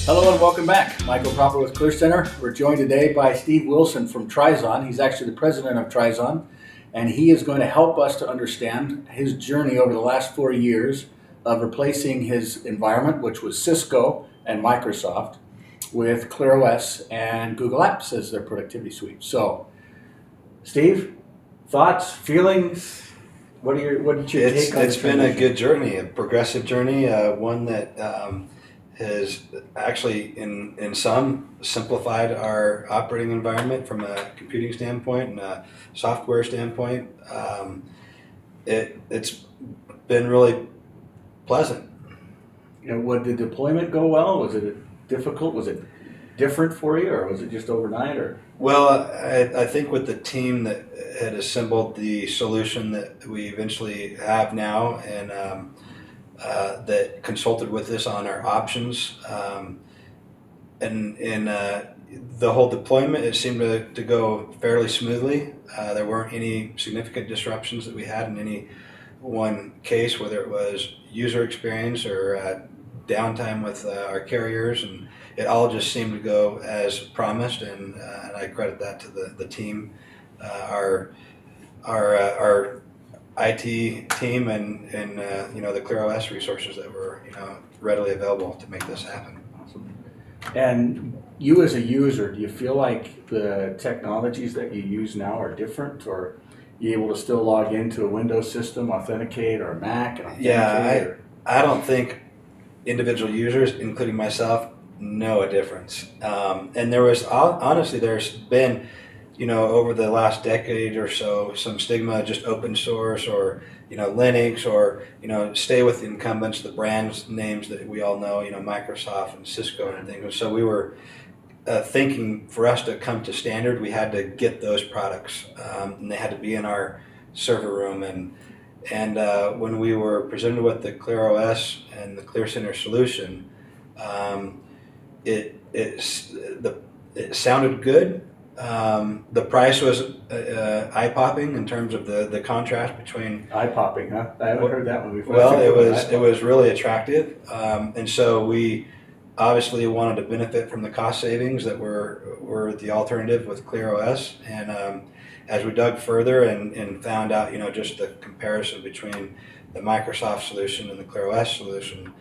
Hello and welcome back. Michael Proper with Clear Center. We're joined today by Steve Wilson from Trizon. He's actually the president of Trizon, and he is going to help us to understand his journey over the last 4 years of replacing his environment, which was Cisco and Microsoft, with ClearOS and Google Apps as their productivity suite. So, Steve, thoughts, feelings? What did your take on It's been a good journey, a progressive journey, one that has actually in some simplified our operating environment from a computing standpoint and a software standpoint. It's been really pleasant. Would the deployment go well? Was it difficult? Was it different for you, or was it just overnight? Or Well, I think with the team that had assembled the solution that we eventually have now, and that consulted with us on our options, and the whole deployment, it seemed to go fairly smoothly. There weren't any significant disruptions that we had in any one case, whether it was user experience or downtime with our carriers, and it all just seemed to go as promised, and I credit that to the team, our IT team, and the ClearOS resources that were readily available to make this happen. Awesome. And you as a user, do you feel like the technologies that you use now are different, or are you able to still log into a Windows system, authenticate, or a Mac and authenticate? Yeah, I don't think individual users, including myself, know a difference. And there's been, over the last decade or so, some stigma, just open source or, Linux, or, stay with the incumbents, the brand names that we all know, Microsoft and Cisco and things. And so we were thinking for us to come to standard, we had to get those products, and they had to be in our server room. And when we were presented with the ClearOS and the Clear Center solution, it sounded good. The price was eye-popping in terms of the contrast between. Eye-popping, huh? I haven't heard that one before. Well, it was really attractive, and so we obviously wanted to benefit from the cost savings that were the alternative with ClearOS. And as we dug further and found out, just the comparison between the Microsoft solution and the ClearOS solution,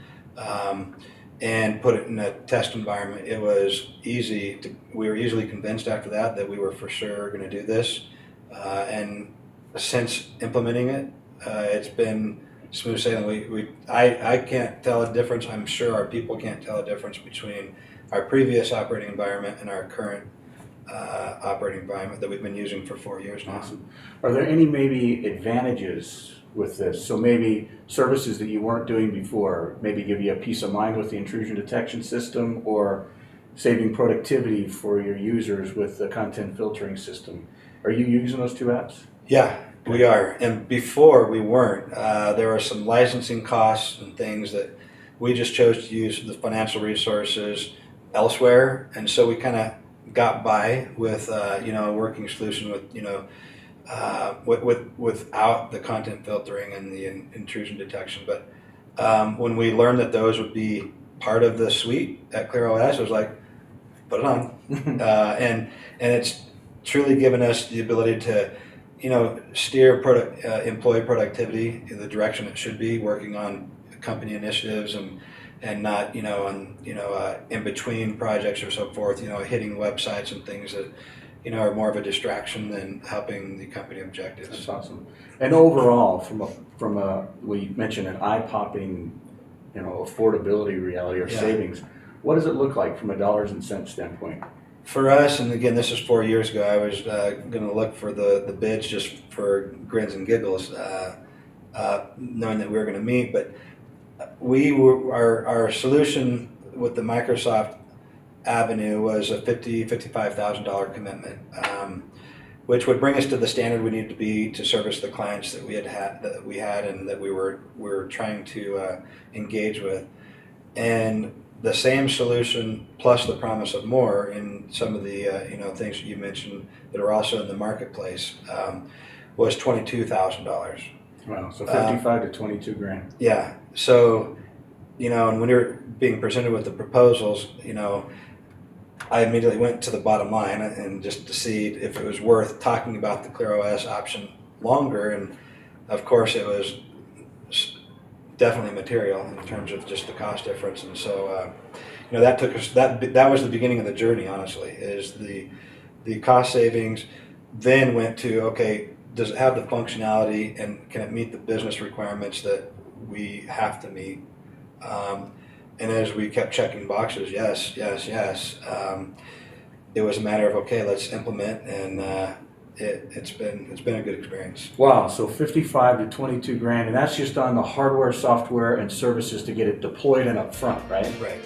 and put it in a test environment, it was easy. We were easily convinced after that we were for sure going to do this. And since implementing it, it's been smooth sailing. I can't tell a difference. I'm sure our people can't tell a difference between our previous operating environment and our current operating environment that we've been using for 4 years now. Awesome. Are there any maybe advantages with this? So maybe services that you weren't doing before, maybe give you a peace of mind with the intrusion detection system, or saving productivity for your users with the content filtering system. Are you using those two apps? Yeah, we are. And before we weren't. There were some licensing costs and things that we just chose to use the financial resources elsewhere. And so we kind of got by with a working solution without the content filtering and the intrusion detection. But when we learned that those would be part of the suite at ClearOS, I was like, put it on. And it's truly given us the ability to steer employee productivity in the direction it should be, working on company initiatives and not in between projects or so forth, hitting websites and things that are more of a distraction than helping the company objectives. That's awesome. And overall, from a we mentioned an eye-popping, affordability reality or savings, what does it look like from a dollars and cents standpoint? For us, and again, this is 4 years ago, I was going to look for the bids just for grins and giggles, knowing that we were going to meet. But our solution with the Microsoft avenue was a $55,000 commitment, which would bring us to the standard we needed to be to service the clients that we had and that we were trying to engage with. And the same solution plus the promise of more in some of the things that you mentioned that are also in the marketplace was $22,000. Wow, so 55 to 22 grand. Yeah, so and when you're being presented with the proposals, I immediately went to the bottom line and just to see if it was worth talking about the ClearOS option longer. And of course, it was definitely material in terms of just the cost difference. And so, that took us. That was the beginning of the journey. Honestly, is the cost savings. Then went to, okay, does it have the functionality and can it meet the business requirements that we have to meet? And as we kept checking boxes, yes, yes, yes, it was a matter of, okay, let's implement, and it's been a good experience. Wow, so 55 to 22 grand, and that's just on the hardware, software, and services to get it deployed and up front, right? Right.